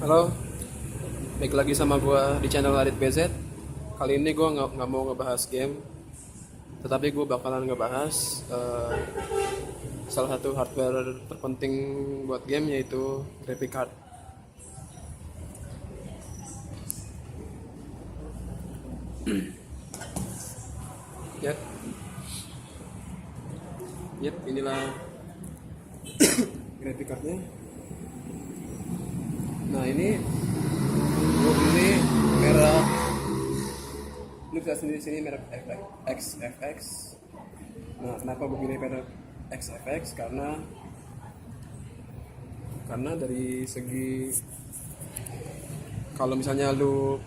Halo, baik lagi sama gue di channel Adit BZ. Kali ini gue nggak mau ngebahas game, tetapi gue bakalan ngebahas salah satu hardware terpenting buat game, yaitu graphic card. Yap, inilah graphic cardnya. Nah, ini gue beli merek, lu bisa sendiri sini merek XFX. Nah, kenapa gue pilih merek XFX? Karena dari segi, kalau misalnya lu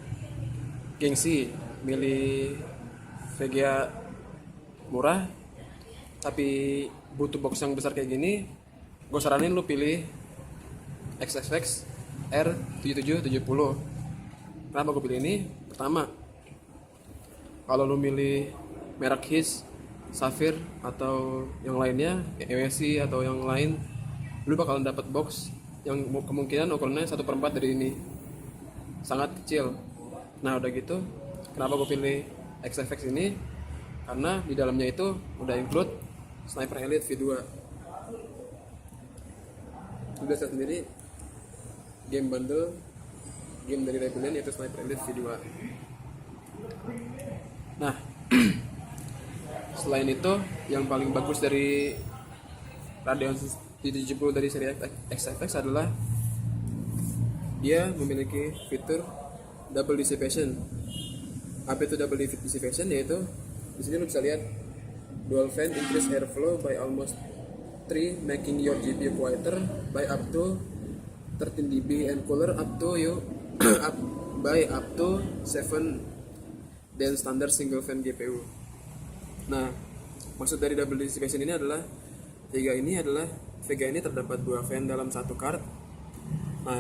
gengsi milih VGA murah tapi butuh box yang besar kayak gini, gue saranin lu pilih XFX R7770. Kenapa gue pilih ini? Pertama, kalau lu milih merek His, Safir atau yang lainnya, EWC atau yang lain, lu bakalan dapat box yang kemungkinan ukurannya 1/4 dari ini, sangat kecil. Nah, udah gitu, kenapa gue pilih XFX ini? Karena di dalamnya itu udah include Sniper Elite V2. Lu bisa sendiri game bundle game dari Rebellion, yaitu Sniper Elite V2. Nah, selain itu, yang paling bagus dari Radeon 770 dari seri XFX adalah dia memiliki fitur double dissipation. Apa itu double dissipation? Yaitu di sini lo bisa lihat dual fan increase airflow by almost 3, making your GPU quieter by up to 13 dB and cooler up to 7 than standard single fan GPU. Nah, maksud dari double dissipation ini adalah VGA ini terdapat 2 fan dalam satu card. Nah,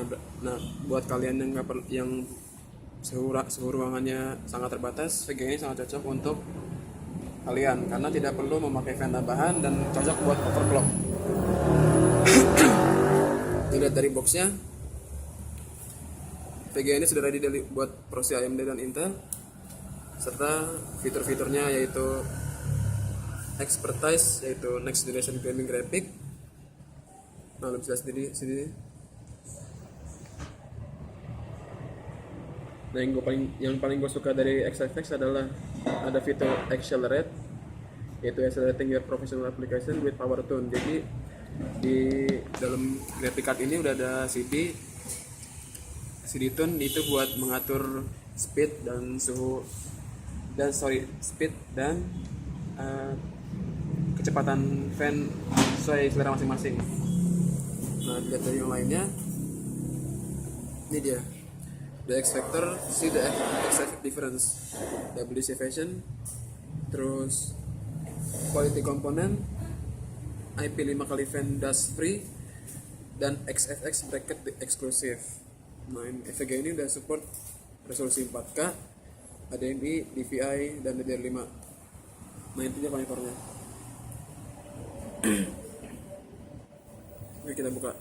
buat kalian yang suhu ruangannya sangat terbatas, VGA ini sangat cocok untuk kalian karena tidak perlu memakai fan tambahan dan cocok buat overclock. Dilihat dari boxnya, VGA ini sudah ready buat prosi AMD dan Intel, serta fitur-fiturnya yaitu expertise, yaitu next generation gaming graphic. Nah, lu bisa sendiri sini. Nah, yang paling gue suka dari XFX adalah ada fitur accelerate, yaitu accelerating your professional application with power tone. Jadi di dalam graphic card ini udah ada CD tune, itu buat mengatur speed dan kecepatan fan sesuai selera masing-masing. Nah, dilihat dari yang lainnya, ini dia the X factor, see the X effect difference, double dissipation, terus quality component, IP 5 kali fan dust free, dan XFX bracket exclusive. Nah, VGA ini udah support resolusi 4K, HDMI, DVI, dan DDR5. Nah, intinya konektornya. Oke, kita buka.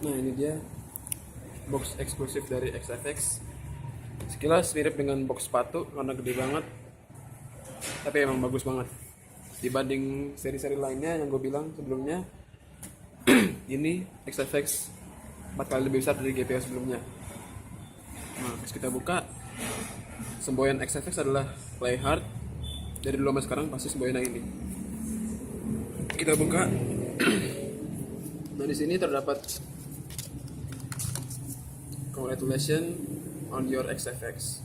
Nah, ini dia box eksklusif dari XFX. Sekilas mirip dengan box sepatu karena gede banget, tapi emang bagus banget dibanding seri-seri lainnya yang gue bilang sebelumnya. Ini XFX 4 kali lebih besar dari GPU sebelumnya. Nah, pas kita buka, semboyan XFX adalah play hard. Dari dulu sampai sekarang pasti semboyan ini. Kita buka. Nah, di sini terdapat congratulations on your XFX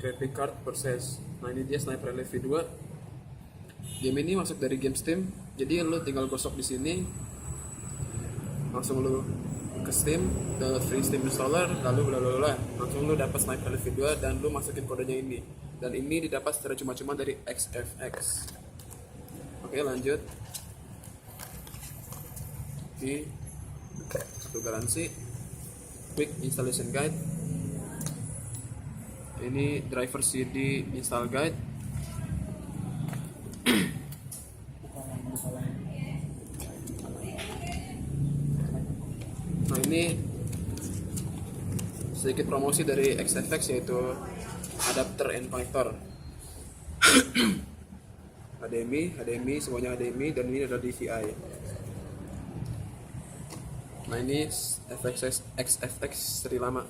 graphic card purchase. Nah, ini dia Sniper Elite V2. Game ini masuk dari game Steam, jadi lo tinggal gosok di sini, langsung lo ke Steam, download free Steam installer, lalu bla langsung lu dapat Sniper Elite V2 dan lu masukin kodenya ini. Dan ini didapat secara cuma-cuma dari XFX. Oke, lanjut. Di satu garansi, quick installation guide. Ini driver CD install guide. Nah, ini sedikit promosi dari XFX, yaitu adapter and connector. HDMI, semuanya HDMI, dan ini adalah DVI. Nah, ini XFX seri lama,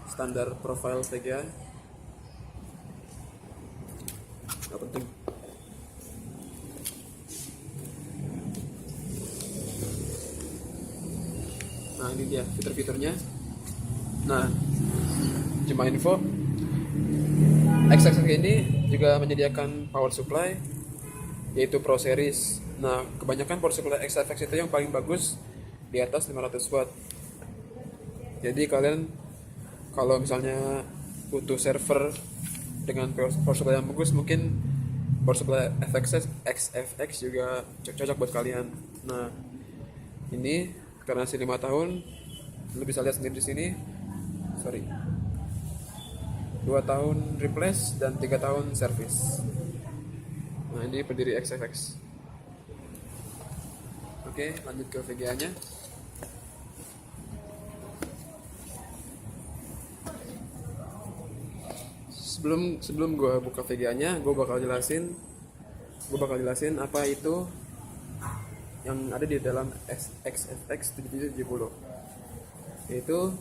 standar profile VGA, nggak penting. Nah, ini dia fitur-fiturnya. Nah, cuma info, XFX ini juga menyediakan power supply, yaitu Pro Series. Nah, kebanyakan power supply XFX itu yang paling bagus di atas 500 watt. Jadi kalian kalau misalnya butuh server dengan power supply yang bagus, mungkin power supply XFX juga cocok buat kalian. Nah, ini garansi 5 tahun, lu bisa lihat sendiri di sini. 2 tahun replace dan 3 tahun service. Nah, ini berdiri XFX. Oke, lanjut ke VGA-nya. Sebelum gue buka VGA-nya, gue bakal jelasin apa itu yang ada di dalam XFX 7770, yaitu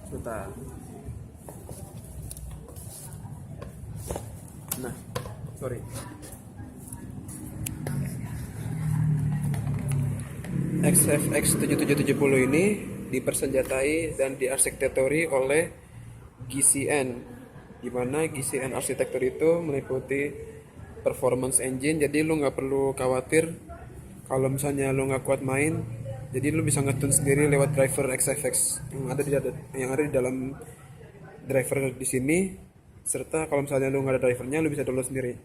sebentar. Nah, sorry. XFX 7770 ini dipersenjatai dan diarsitektori oleh GCN, di mana GCN arsitektur itu meliputi performance engine. Jadi lu nggak perlu khawatir kalau misalnya lu nggak kuat main, jadi lu bisa ngetune sendiri lewat driver XFX yang ada di dalam driver di sini. Serta kalau misalnya lu nggak ada drivernya, lu bisa download sendiri.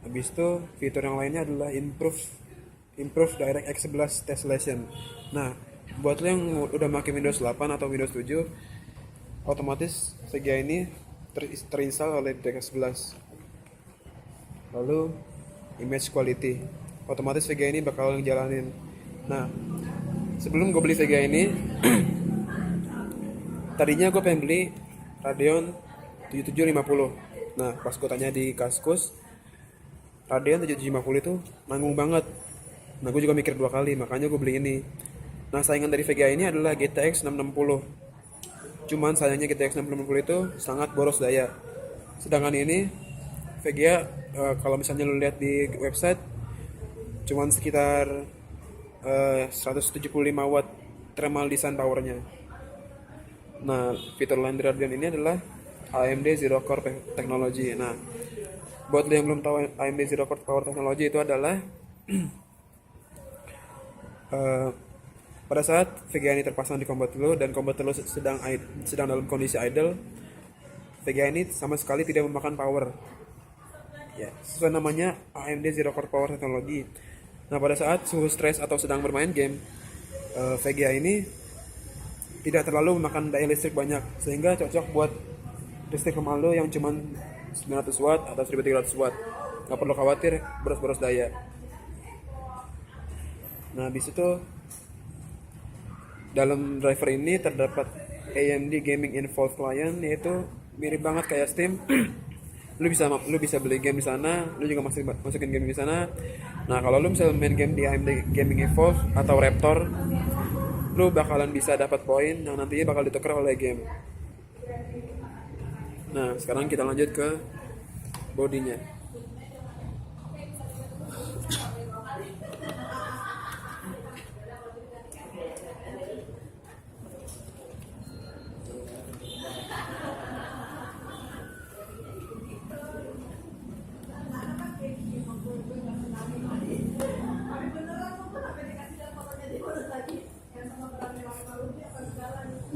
Habis itu fitur yang lainnya adalah improve DirectX 11 Tessellation. Nah, buat lo yang udah pakai Windows 8 atau Windows 7, otomatis VGA ini terinstall oleh DirectX 11. Lalu image quality, otomatis VGA ini bakal ngejalanin. Nah, sebelum gue beli VGA ini tadinya gue pengen beli Radeon 7750. Nah, pas gue tanya di Kaskus, Radeon 7750 itu nanggung banget. Nah, gue juga mikir 2 kali, makanya gue beli ini. Nah, saingan dari VGA ini adalah GTX 660. Cuman sayangnya GTX 660 itu sangat boros daya. Sedangkan ini VGA, kalau misalnya lu lihat di website, cuman sekitar 175 watt thermal design powernya. Nah, fitur lain dari Radeon ini adalah AMD Zero Core Technology. Nah, buat lo yang belum tahu AMD Zero Core Power Technology itu adalah pada saat VGA ini terpasang di komputer lo dan komputer lo sedang dalam kondisi idle, VGA ini sama sekali tidak memakan power. Ya, sesuai namanya AMD Zero Core Power Technology. Nah, pada saat suhu stres atau sedang bermain game, VGA ini tidak terlalu memakan daya listrik banyak, sehingga cocok buat listrik rumah lo yang cuman 900 watt atau 1300 watt. Nggak perlu khawatir boros-boros daya. Nah, habis itu dalam driver ini terdapat AMD Gaming Involved Client, yaitu mirip banget kayak Steam. lu bisa beli game di sana, lu juga masukin game di sana. Nah, kalau lu misalnya main game di AMD Gaming Involved atau Raptor, lu bakalan bisa dapat poin yang nantinya bakal ditukar oleh game. Nah, sekarang kita lanjut ke bodinya.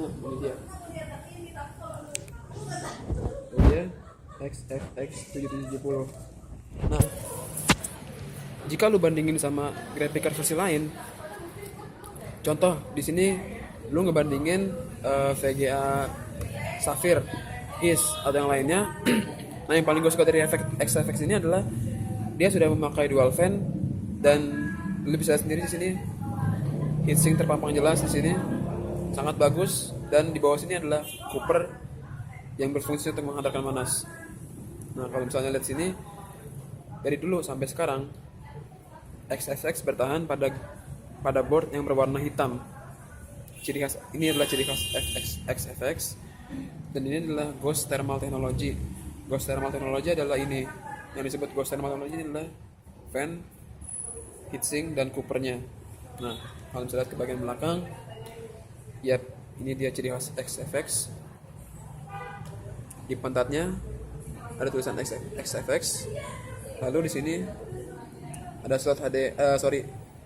Nah, ini dia. Ini dia XFX 770. Nah, jika lu bandingin sama graphic card versi lain, contoh di sini lu ngebandingin VGA Sapphire, Is atau yang lainnya. Nah, yang paling gue suka dari XFX ini adalah dia sudah memakai dual fan, dan lu bisa lihat sendiri di sini heatsink terpampang jelas di sini, sangat bagus. Dan di bawah sini adalah Cooper yang berfungsi untuk menghantarkan panas. Nah, kalau misalnya lihat sini, dari dulu sampai sekarang XFX bertahan pada board yang berwarna hitam. Ini adalah ciri khas XFX, dan ini adalah Ghost Thermal Technology. Ghost Thermal Technology adalah ini, yang disebut Ghost Thermal Technology ini adalah fan, heatsink, dan Coopernya. Nah, kalau misalnya lihat ke bagian belakang, yap, ini dia ciri khas XFX. Di pantatnya ada tulisan XFX. Lalu di sini ada slot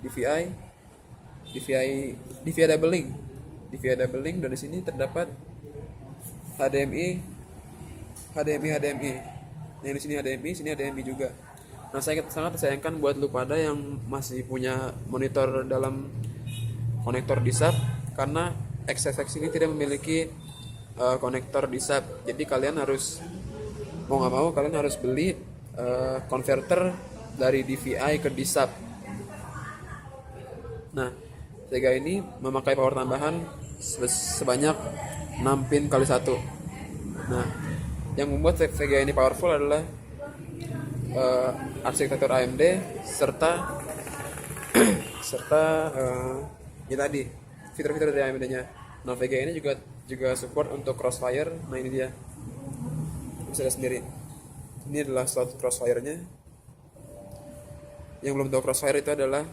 DVI double link, dan di sini terdapat HDMI. Yang di sini HDMI, sini HDMI juga. Nah, saya sangat disayangkan buat lu pada yang masih punya monitor dalam konektor DISAP, karena XFX ini tidak memiliki konektor DISAP. Jadi kalian harus mau nggak mau kalian harus beli converter dari DVI ke DISAP. Nah, Sega ini memakai power tambahan sebanyak 6 pin kali 1. Nah, yang membuat Sega ini powerful adalah arsitektur AMD serta ya tadi fitur-fitur dari AMD-nya. Nah, Vega ini juga support untuk Crossfire. Nah, ini dia, bisa lihat sendiri. Ini adalah slot Crossfire-nya. Yang belum tahu, Crossfire itu adalah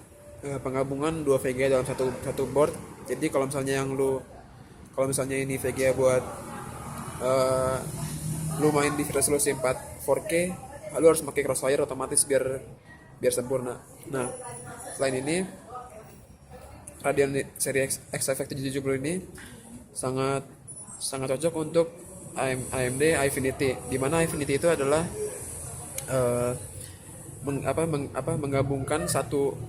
penggabungan dua VGA dalam satu board. Jadi kalau misalnya ini VGA buat lu main di resolusi 4K, lu harus pakai Crossfire otomatis biar sempurna. Nah, selain ini Radeon seri XFX 770 ini sangat cocok untuk AMD Infinity, di mana Infinity itu adalah menggabungkan satu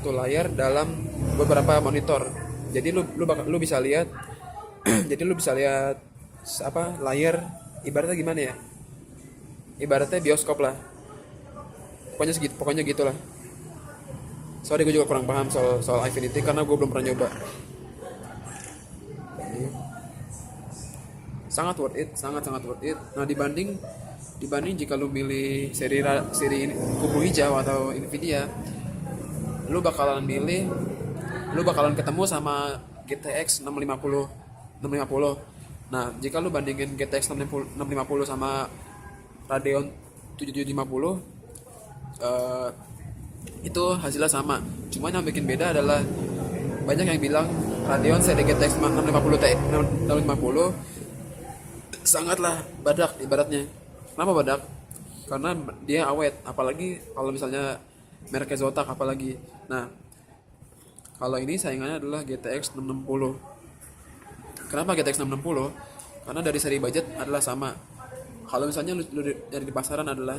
layar dalam beberapa monitor. Jadi lu bisa lihat layar, ibaratnya gimana ya? Ibaratnya bioskop lah. Pokoknya gitulah. Sorry, gue juga kurang paham soal Infinity karena gue belum pernah nyoba. Sangat worth it. Nah, dibanding jika lu milih seri ini kubu hijau atau Nvidia, lu bakalan ketemu sama GTX 650. Nah, jika lu bandingin GTX 650 sama Radeon 7750, itu hasilnya sama. Cuma yang bikin beda adalah banyak yang bilang Radeon seri GTX 650 sangatlah badak ibaratnya. Kenapa badak? Karena dia awet, apalagi kalau misalnya mereknya Zotac apalagi. Nah, kalau ini saingannya adalah GTX 660. Kenapa GTX 660? Karena dari seri budget adalah sama. Kalau misalnya lu dari di pasaran adalah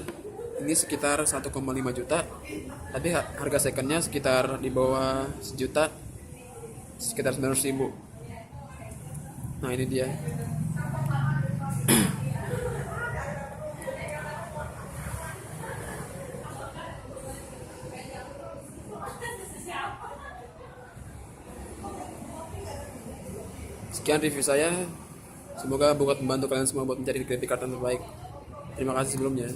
ini sekitar 1,5 juta, tapi harga secondnya sekitar di bawah sejuta, sekitar 900.000. Nah, ini dia. Sekian review saya. Semoga buat membantu kalian semua buat mencari graphic card yang terbaik. Terima kasih sebelumnya.